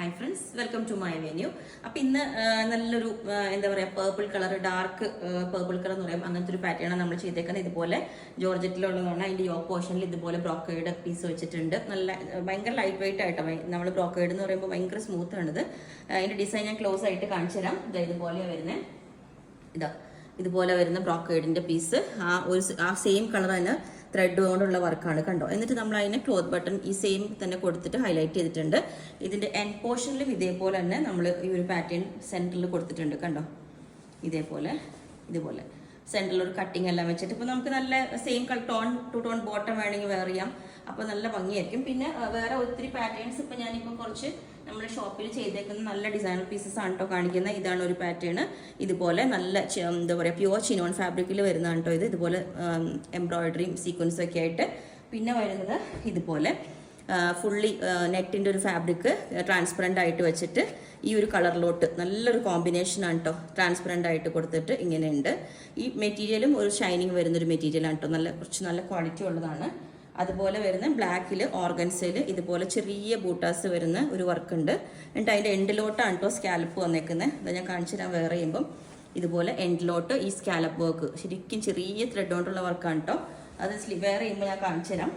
Hi friends, welcome to my venue. അപ്പം ഇന്ന് നല്ലൊരു എന്താ പറയുക purple colour, dark purple colour എന്ന് പറയും, അങ്ങനത്തെ ഒരു പാറ്റേണാണ് നമ്മൾ ചെയ്തേക്കുന്നത്. ഇതുപോലെ ജോർജറ്റിലുള്ളതാണ്. അതിൻ്റെ യോക്ക് പോർഷനിൽ ഇതുപോലെ ബ്രോക്കേഡ് പീസ് വെച്ചിട്ടുണ്ട്. നല്ല ഭയങ്കര ലൈറ്റ് വെയിറ്റ് ആയിട്ടോ. നമ്മൾ ബ്രോക്കേഡ് എന്ന് പറയുമ്പോൾ ഭയങ്കര സ്മൂത്ത് ആണിത്. അതിൻ്റെ ഡിസൈൻ ഞാൻ ക്ലോസ് ആയിട്ട് കാണിച്ചു തരാം. ഇതുപോലെയാണ് വരുന്നത്. ഇതുപോലെ വരുന്ന ബ്രോക്കേഡിന്റെ പീസ് ആ സെയിം കളർ തന്നെ ത്രെഡ് കൊണ്ടുള്ള വർക്കാണ്, കണ്ടോ. എന്നിട്ട് നമ്മൾ അതിനെ ക്ലോത്ത് ബട്ടൺ ഈ സെയിം തന്നെ കൊടുത്തിട്ട് ഹൈലൈറ്റ് ചെയ്തിട്ടുണ്ട്. ഇതിന്റെ എൻഡ് പോർഷനിലും ഇതേപോലെ തന്നെ നമ്മൾ ഈ ഒരു പാറ്റേൺ സെന്ററിൽ കൊടുത്തിട്ടുണ്ട്, കണ്ടോ. ഇതുപോലെ സെന്ററിൽ ഒരു കട്ടിങ് എല്ലാം വെച്ചിട്ട് ഇപ്പൊ നമുക്ക് നല്ല same tone to tone bottom വേണമെങ്കിൽ വെയർ ചെയ്യാം. അപ്പൊ നല്ല ഭംഗിയായിരിക്കും. പിന്നെ വേറെ ഒത്തിരി പാറ്റേൺസ് ഇപ്പൊ ഞാനിപ്പോൾ കുറച്ച് നമ്മുടെ ഷോപ്പിൽ ചെയ്തേക്കുന്ന നല്ല ഡിസൈനർ പീസസ് ആണ് കേട്ടോ കാണിക്കുന്നത്. ഇതാണ് ഒരു പാറ്റേൺ. ഇതുപോലെ നല്ല എന്താ പറയുക പ്യുവർ ചിനോൺ ഫാബ്രിക്കിൽ വരുന്നതാണ് കേട്ടോ ഇത്. ഇതുപോലെ എംബ്രോയിഡറിയും സീക്വൻസും ഒക്കെ ആയിട്ട്. പിന്നെ വരുന്നത് ഇതുപോലെ ഫുള്ളി നെറ്റിൻ്റെ ഒരു ഫാബ്രിക് ട്രാൻസ്പെറൻ്റ് ആയിട്ട് വെച്ചിട്ട് ഈ ഒരു കളറിലോട്ട് നല്ലൊരു കോമ്പിനേഷനാണ് കേട്ടോ. ട്രാൻസ്പെറൻ്റ് ആയിട്ട് കൊടുത്തിട്ട് ഇങ്ങനെയുണ്ട്. ഈ മെറ്റീരിയലും ഒരു ഷൈനിങ് വരുന്നൊരു മെറ്റീരിയലാണ് കേട്ടോ. കുറച്ച് നല്ല ക്വാളിറ്റി ഉള്ളതാണ്. അതുപോലെ വരുന്ന ബ്ലാക്കിൽ ഓർഗൻസയിൽ ഇതുപോലെ ചെറിയ ബൂട്ടാസ് വരുന്ന ഒരു വർക്ക് ഉണ്ട്. എന്നിട്ട് അതിൻ്റെ എൻഡിലോട്ടാണ് കേട്ടോ സ്കാലപ്പ് വന്നേക്കുന്നത്. അത് ഞാൻ കാണിച്ചു തരാൻ വേറെ ചെയ്യുമ്പം ഇതുപോലെ എൻഡിലോട്ട് ഈ സ്കാലപ്പ് വർക്ക് ശരിക്കും ചെറിയ ത്രെഡ് കൊണ്ടുള്ള വർക്കാണ് കേട്ടോ. അത് വേറെ ചെയ്യുമ്പോൾ ഞാൻ കാണിച്ചു തരാം.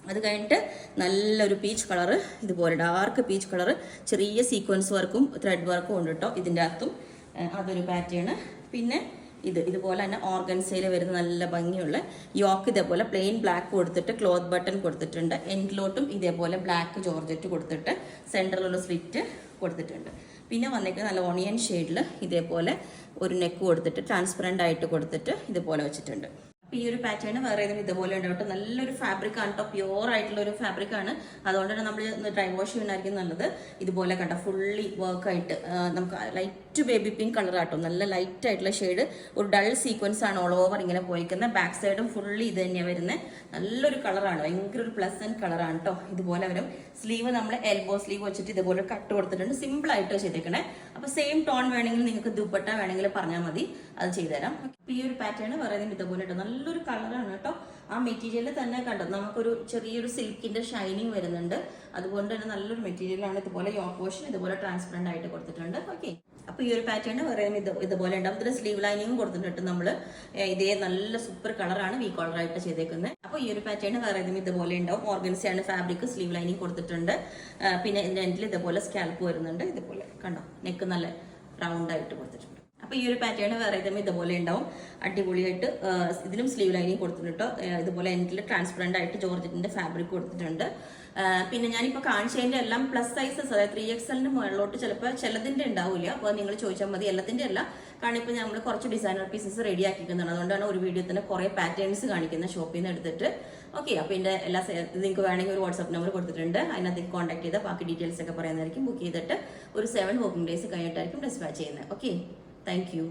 അത് കഴിഞ്ഞിട്ട് നല്ലൊരു പീച്ച് കളറ്, ഇതുപോലെ ഡാർക്ക് പീച്ച് കളറ്, ചെറിയ സീക്വൻസ് വർക്കും ത്രെഡ് വർക്കും ഉണ്ട് കേട്ടോ ഇതിൻ്റെ അകത്തും. അതൊരു പാറ്റേൺ. പിന്നെ ഇതുപോലെ തന്നെ ഓർഗൻസയിൽ വരുന്ന നല്ല ഭംഗിയുള്ള യോക്ക് ഇതേപോലെ പ്ലെയിൻ ബ്ലാക്ക് കൊടുത്തിട്ട് ക്ലോത്ത് ബട്ടൺ കൊടുത്തിട്ടുണ്ട്. എൻഡിലോട്ടും ഇതേപോലെ ബ്ലാക്ക് ജോർജറ്റ് കൊടുത്തിട്ട് സെൻറ്ററിലുള്ള സ്ലിറ്റ് കൊടുത്തിട്ടുണ്ട്. പിന്നെ വന്നേക്കുന്നത് നല്ല ഓണിയൻ ഷെയ്ഡിൽ ഇതേപോലെ ഒരു നെക്ക് കൊടുത്തിട്ട് ട്രാൻസ്പെറൻ്റ് ആയിട്ട് കൊടുത്തിട്ട് ഇതുപോലെ വെച്ചിട്ടുണ്ട്. ഈ ഒരു പാറ്റേൺ വേറെ ഏതെങ്കിലും ഇതുപോലെ ഉണ്ടാവട്ടെ. നല്ലൊരു ഫാബ്രിക് ആണ് കേട്ടോ, പ്യുവർ ആയിട്ടുള്ള ഒരു ഫാബ്രിക് ആണ്. അതുകൊണ്ട് തന്നെ നമ്മൾ ഡ്രൈ വാഷ് ചെയ്യുന്നതായിരിക്കും നല്ലത്. ഇതുപോലെ കണ്ട ഫുള്ളി വർക്കായിട്ട് നമുക്ക് ലൈറ്റ് ബേബി പിങ്ക് കളർ ആട്ടോ. നല്ല ലൈറ്റ് ആയിട്ടുള്ള ഷെയ്ഡ്, ഒരു ഡൾ സീക്വൻസ് ആണ് ഓൾ ഓവർ ഇങ്ങനെ പോയിക്കുന്നത്. ബാക്ക് സൈഡും ഫുള്ളി ഇത് തന്നെയാണ് വരുന്നത്. നല്ലൊരു കളറാണ്, ഭയങ്കര ഒരു പ്ലസന്റ് കളറാണ് കേട്ടോ. ഇതുപോലെ വരും. സ്ലീവ് നമ്മൾ എൽബോ സ്ലീവ് വെച്ചിട്ട് ഇതുപോലെ കട്ട് കൊടുത്തിട്ടുണ്ട്. സിമ്പിൾ ആയിട്ട് ചെയ്തേക്കണേ. അപ്പൊ സെയിം ടോൺ വേണമെങ്കിൽ നിങ്ങൾക്ക് ദുപ്പട്ട വേണമെങ്കിൽ പറഞ്ഞാൽ മതി, അത് ചെയ്തുതരാം. ഈ ഒരു പാറ്റേൺ പറയുന്നത് ഇതുപോലെ നല്ലൊരു കളറാണ് കേട്ടോ. ആ മെറ്റീരിയൽ തന്നെ കണ്ടോ, നമുക്കൊരു ചെറിയൊരു സിൽക്കിന്റെ ഷൈനിങ് വരുന്നുണ്ട്. അതുകൊണ്ട് തന്നെ നല്ലൊരു മെറ്റീരിയലാണ്. ഇതുപോലെ യോക്ക് പോർഷൻ ഇതുപോലെ ട്രാൻസ്പെറന്റ് ആയിട്ട് കൊടുത്തിട്ടുണ്ട്. ഓക്കെ, അപ്പൊ ഈ ഒരു പാറ്റേൺ പറയുന്നത് ഇതുപോലെ ഉണ്ടാവും. ഇതിൽ സ്ലീവ് ലൈനിങ്ങും കൊടുത്തിട്ടുണ്ട് നമ്മൾ. ഇതേ നല്ല സൂപ്പർ കളറാണ് വി കോളറായിട്ട് ചെയ്തേക്കുന്നത്. അപ്പൊ ഈ ഒരു പാറ്റേൺ പറയുന്നത് ഇതുപോലെ ഉണ്ടാവും. ഓർഗൻസിയാണ് ഫാബ്രിക്, സ്ലീവ് ലൈനിങ് കൊടുത്തിട്ടുണ്ട്. പിന്നെ ഇതിന്റെ എൻഡിൽ ഇതുപോലെ സ്കാൽപ്പ് വരുന്നുണ്ട്. ഇതുപോലെ കണ്ടോ, നെക്ക് നല്ല റൗണ്ട് ആയിട്ട് കൊടുത്തിട്ടുണ്ട്. അപ്പൊ ഈ ഒരു പാറ്റേൺ വേറെ ഇതുപോലെ ഉണ്ടാവും. അടിപൊളിയായിട്ട് ഇതിലും സ്ലീവ് ലൈനിങ് കൊടുത്തിട്ടുണ്ട്. ഇതുപോലെ എൻഡിൽ ട്രാൻസ്പെറന്റ് ആയിട്ട് ജോർജറ്റിന്റെ ഫാബ്രിക് കൊടുത്തിട്ടുണ്ട്. പിന്നെ ഞാനിപ്പോൾ കാണിച്ചതിന്റെ എല്ലാം പ്ലസ് സൈസസ്, അതായത് 3XL മുകളിലോട്ട് ചിലപ്പോൾ ചിലതിന്റെ ഉണ്ടാവില്ല. അപ്പോൾ നിങ്ങൾ ചോദിച്ചാൽ മതി, എല്ലാത്തിന്റെ അല്ല. കാരണം ഇപ്പോൾ നമ്മൾ കുറച്ച് ഡിസൈനർ പീസസ് റെഡി ആക്കിക്കുന്നതാണ്. അതുകൊണ്ടാണ് ഒരു വീഡിയോ തന്നെ കുറെ പാറ്റേൺസ് കാണിക്കുന്ന ഷോപ്പിൽ നിന്ന് എടുത്തിട്ട്. ഓക്കെ, അപ്പോൾ ഇതിന്റെ എല്ലാ നിങ്ങൾക്ക് വേണമെങ്കിൽ ഒരു വാട്സ്ആപ്പ് നമ്പർ കൊടുത്തിട്ടുണ്ട്. അതിനകത്തേക്ക് കോൺടാക്ട് ചെയ്താൽ ബാക്കി ഡീറ്റെയിൽസ് ഒക്കെ പറയുന്നതായിരിക്കും. ബുക്ക് ചെയ്തിട്ട് ഒരു 7 വർക്കിംഗ് ഡേയ്സ് കഴിഞ്ഞിട്ടായിരിക്കും ഡിസ്പാച്ച് ചെയ്യുന്നത്. Okay, thank you.